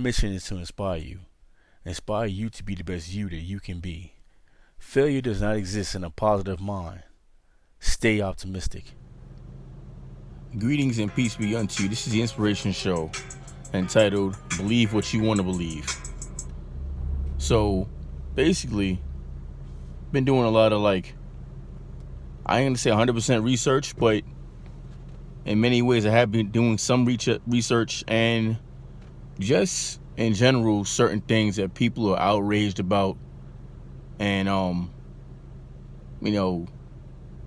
mission is to inspire you to be the best you that you can be. Failure does not exist in a positive mind. Stay optimistic. Greetings and peace be unto you. This is the Inspiration Show entitled Believe What You Want to Believe. So, basically, been doing a lot of I ain't gonna say 100% research, but in many ways I have been doing some research and just in general certain things that people are outraged about and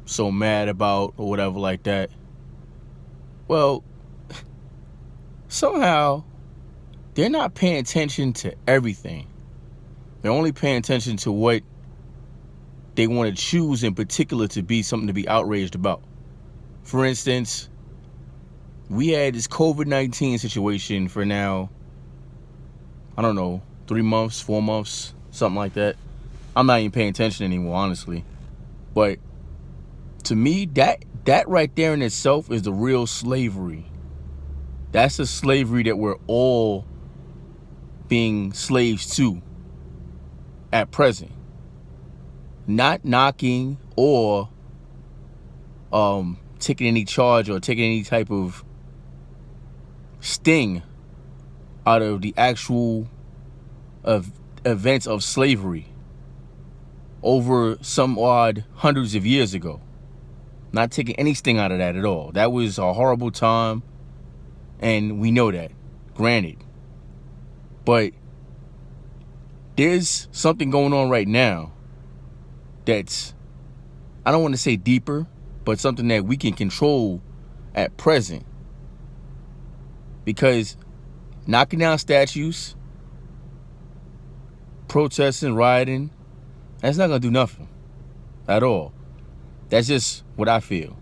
so mad about or whatever like that. Well, somehow they're not paying attention to everything. They're only paying attention to what they want to choose in particular to be something to be outraged about. For instance, we had this COVID-19 situation for now, I don't know, 3 months, 4 months, something like that. I'm not even paying attention anymore, honestly. But to me, that right there in itself is the real slavery. That's the slavery that we're all being slaves to at present. Not knocking or taking any charge or taking any type of sting out of the actual events of slavery over some odd hundreds of years ago. Not taking any sting out of that at all. That was a horrible time, and we know that, granted. But there's something going on right now that's, I don't want to say deeper, but something that we can control at present. Because knocking down statues, protesting, rioting, that's not going to do nothing at all. That's just what I feel.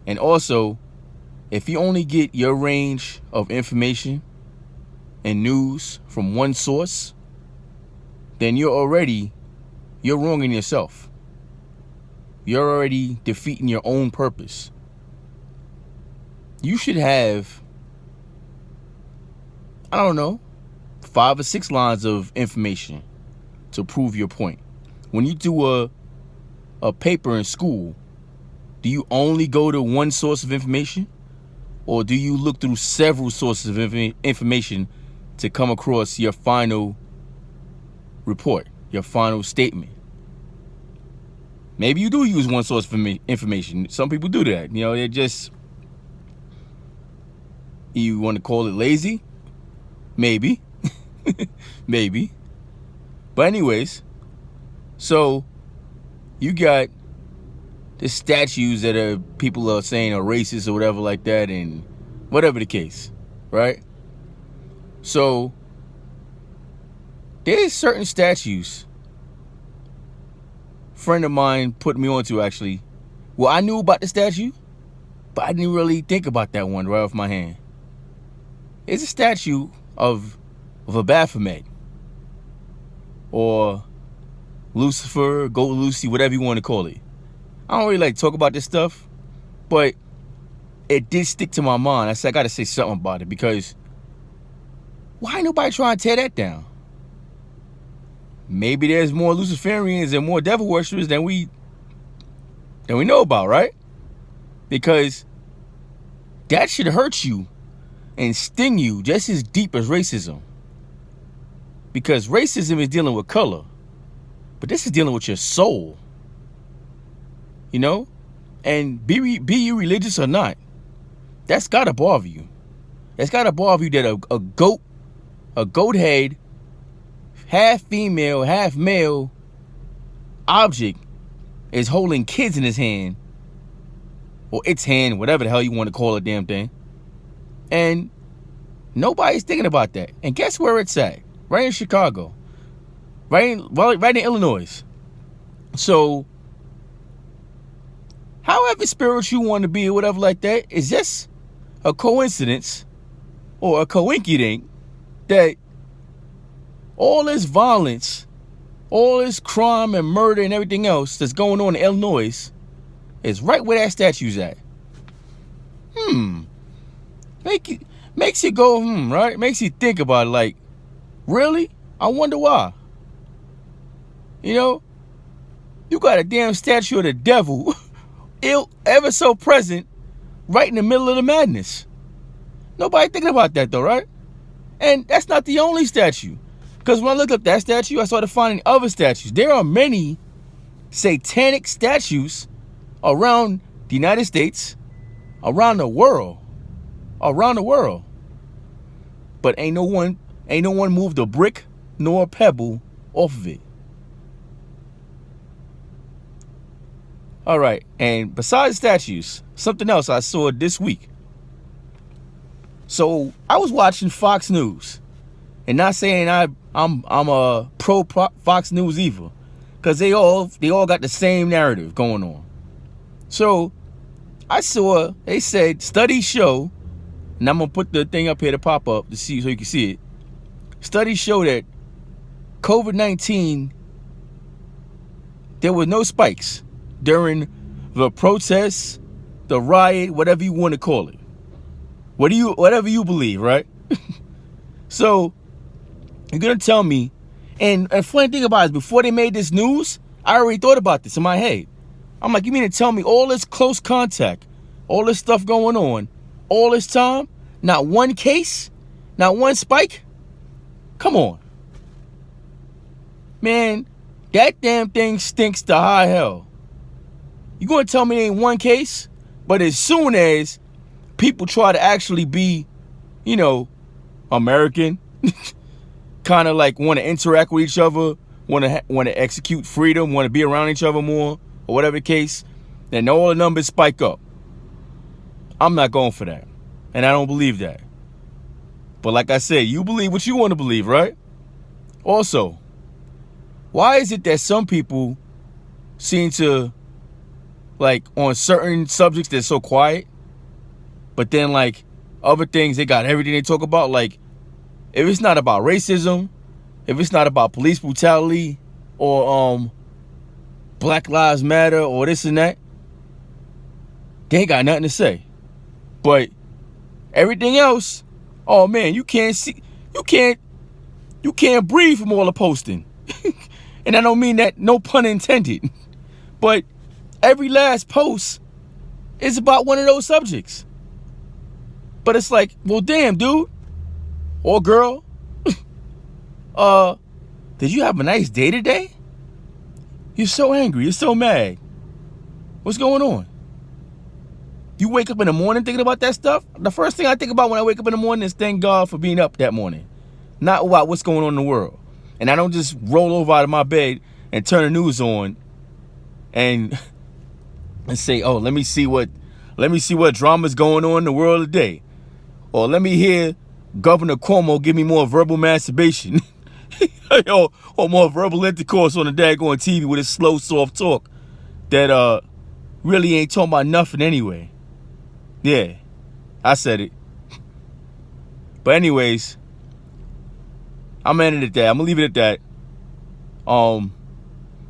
And also, if you only get your range of information and news from one source, then you're wronging yourself. You're already defeating your own purpose. You should have, I don't know, 5 or 6 lines of information to prove your point. When you do a paper in school, do you only go to one source of information? Or do you look through several sources of information to come across your final report, your final statement? Maybe you do use one source of information. Some people do that. They're just, you want to call it lazy? Maybe. Maybe. But anyways, so you got the statues that people are saying are racist or whatever like that, and whatever the case, right? So there's certain statues a friend of mine put me onto, actually. Well, I knew about the statue, but I didn't really think about that one right off my hand. It's a statue of a Baphomet or Lucifer, Goat Lucy, whatever you want to call it. I don't really like to talk about this stuff, but it did stick to my mind. I said, I got to say something about it, because why ain't nobody trying to tear that down? Maybe there's more Luciferians and more devil worshippers than we know about, right? Because that should hurt you and sting you just as deep as racism. Because racism is dealing with color, but this is dealing with your soul. And be you religious or not, that's gotta bother you. That's gotta bother you that a goat head, half female, half male object is holding kids in his hand, or its hand, whatever the hell you want to call a damn thing. And nobody's thinking about that. And guess where it's at? Right in Chicago. Right in Illinois. So, however spiritual you want to be or whatever like that, is just a coincidence or a coinkydink that all this violence, all this crime and murder and everything else that's going on in Illinois is right where that statue's at. Makes you go, right? Makes you think about it, like, Really? I wonder why. You know, you got a damn statue of the devil, ill, ever so present, right in the middle of the madness. Nobody thinking about that though, right? And that's not the only statue. Because when I looked up that statue, I started finding other statues. There are many satanic statues around the United States, around the world. But ain't no one moved a brick nor a pebble off of it. All right, and besides statues, something else I saw this week. So I was watching Fox News, and not saying I'm a pro Fox News either, because they all got the same narrative going on. So I saw they said studies show, and I'm gonna put the thing up here to pop up to see so you can see it. Studies show that COVID-19, there were no spikes during the protests, the riot, whatever you want to call it. Whatever you believe, right? So you're gonna tell me, and funny thing about it is, before they made this news, I already thought about this in my head. I'm like, you mean to tell me all this close contact, all this stuff going on, all this time, not one case, not one spike? Come on. Man, that damn thing stinks to high hell. You gonna tell me there ain't one case? But as soon as people try to actually be, American, kind of like want to interact with each other, want to execute freedom, want to be around each other more, or whatever the case, then all the numbers spike up. I'm not going for that, and I don't believe that. But like I said, you believe what you want to believe, right? Also, why is it that some people seem to, like, on certain subjects they're so quiet, but then like other things they got everything they talk about? Like, if it's not about racism, if it's not about police brutality, or Black Lives Matter, or this and that, they ain't got nothing to say. But everything else, oh man, you can't breathe from all the posting. And I don't mean that, no pun intended. But every last post is about one of those subjects. But it's like, well, damn, dude or girl, did you have a nice day today? You're so angry, you're so mad. What's going on? You wake up in the morning thinking about that stuff? The first thing I think about when I wake up in the morning is thank God for being up that morning, not about what's going on in the world. And I don't just roll over out of my bed and turn the news on and say, oh, let me see what drama's going on in the world today. Or let me hear Governor Cuomo give me more verbal masturbation. or more verbal intercourse on the daggone TV with his slow, soft talk that really ain't talking about nothing anyway. Yeah, I said it. But anyways, I'm ending it at that. I'm gonna leave it at that.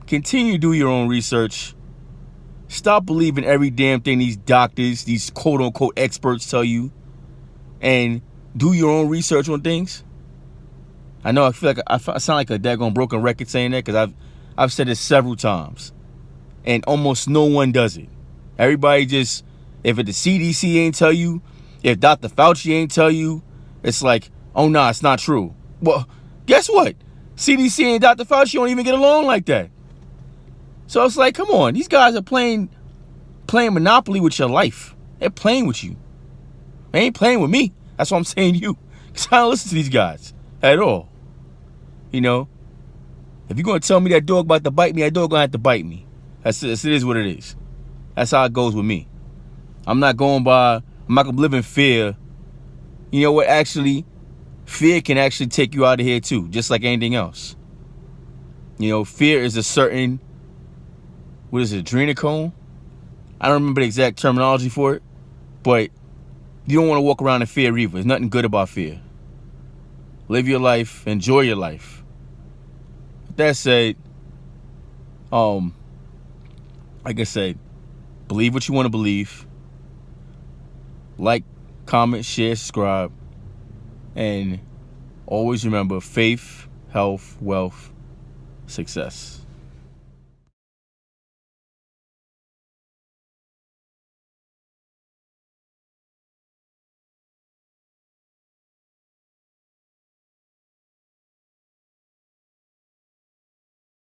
Continue to do your own research. Stop believing every damn thing these doctors, these quote unquote experts tell you, and do your own research on things. I know I feel like I sound like a daggone broken record saying that, because I've said it several times, and almost no one does it. Everybody just, if the CDC ain't tell you, if Dr. Fauci ain't tell you, it's like, oh nah, it's not true. Well, guess what? CDC and Dr. Fauci don't even get along like that. So it's like, come on, these guys are playing Monopoly with your life. They're playing with you. They ain't playing with me. That's what I'm saying to you. Because I don't listen to these guys at all. If you're going to tell me that dog about to bite me, that dog going to have to bite me. It is what it is. That's how it goes with me. I'm not going to live in fear. You know what? Actually, fear can actually take you out of here too, just like anything else. Fear is a certain, what is it, adrenochrome? I don't remember the exact terminology for it, but you don't want to walk around in fear either. There's nothing good about fear. Live your life, enjoy your life. With that said, like I said, believe what you want to believe. Like, comment, share, subscribe, and Always remember faith, health, wealth, success.